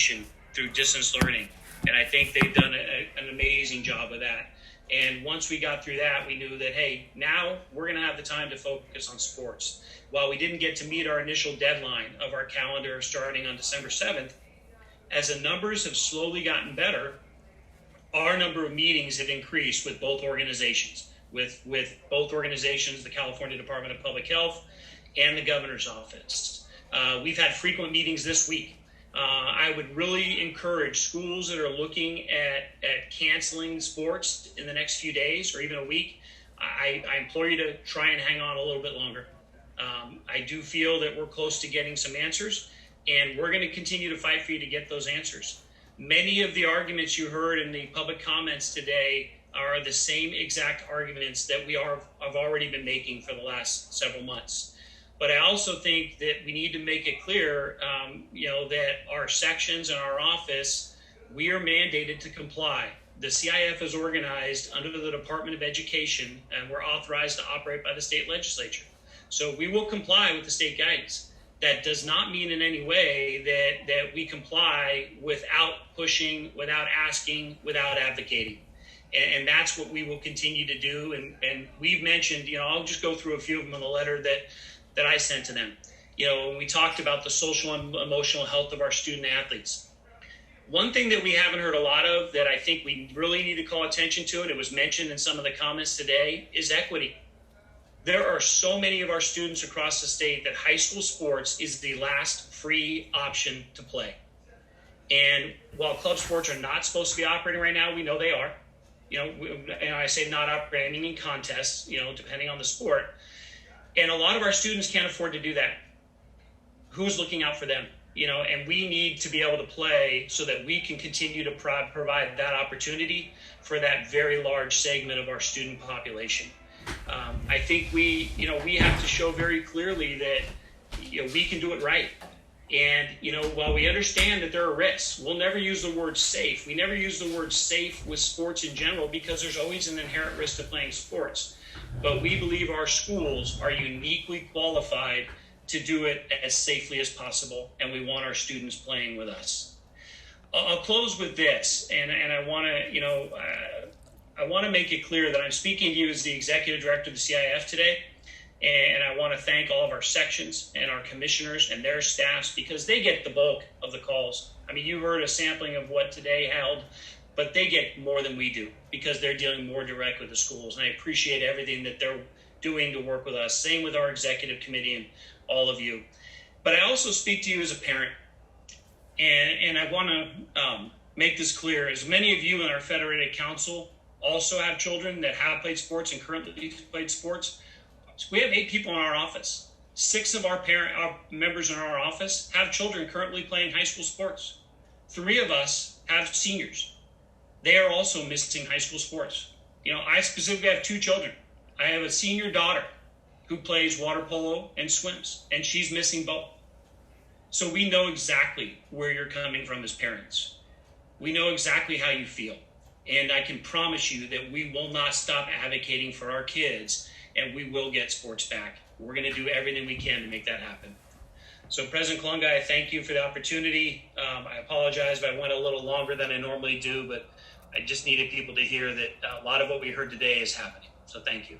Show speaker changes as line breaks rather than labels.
education through distance learning. And I think they've done an amazing job of that. And once we got through that, we knew that, hey, now we're going to have the time to focus on sports. While we didn't get to meet our initial deadline of our calendar starting on December 7th, as the numbers have slowly gotten better, our number of meetings have increased with both organizations, with both organizations, the California Department of Public Health and the governor's office. We've had frequent meetings this week. I would really encourage schools that are looking at canceling sports in the next few days or even a week. I implore you to try and hang on a little bit longer. I do feel that we're close to getting some answers, and we're going to continue to fight for you to get those answers. Many of the arguments you heard in the public comments today are the same exact arguments that have already been making for the last several months. But I also think that we need to make it clear, that our sections and our office, we are mandated to comply. The CIF is organized under the Department of Education, and we're authorized to operate by the state legislature. So we will comply with the state guidance. That does not mean in any way that we comply without pushing, without asking, without advocating. And that's what we will continue to do. And we've mentioned, I'll just go through a few of them in the letter that I sent to them. When we talked about the social and emotional health of our student athletes. One thing that we haven't heard a lot of that I think we really need to call attention to, and it was mentioned in some of the comments today, is equity. There are so many of our students across the state that high school sports is the last free option to play. And while club sports are not supposed to be operating right now, we know they are. And I say not operating, I mean in contests, depending on the sport. And a lot of our students can't afford to do that. Who's looking out for them? And we need to be able to play so that we can continue to provide that opportunity for that very large segment of our student population. I think we have to show very clearly that, we can do it right. And, while we understand that there are risks, we'll never use the word safe. We never use the word safe with sports in general because there's always an inherent risk to playing sports. But we believe our schools are uniquely qualified to do it as safely as possible, and we want our students playing with us. I'll close with this, and I want to, I want to make it clear that I'm speaking to you as the executive director of the CIF today, and I want to thank all of our sections and our commissioners and their staffs because they get the bulk of the calls. I mean, you heard a sampling of what today held, but they get more than we do because they're dealing more direct with the schools. And I appreciate everything that they're doing to work with us. Same with our executive committee and all of you. But I also speak to you as a parent. And I want to make this clear. As many of you in our Federated Council also have children that have played sports and currently played sports, we have 8 people in our office. 6 of our members in our office have children currently playing high school sports. 3 of us have seniors. They are also missing high school sports. I specifically have 2 children. I have a senior daughter who plays water polo and swims, and she's missing both. So we know exactly where you're coming from as parents. We know exactly how you feel. And I can promise you that we will not stop advocating for our kids, and we will get sports back. We're going to do everything we can to make that happen. So President Kalunga, I thank you for the opportunity. I apologize if I went a little longer than I normally do, but I just needed people to hear that a lot of what we heard today is happening. So thank you.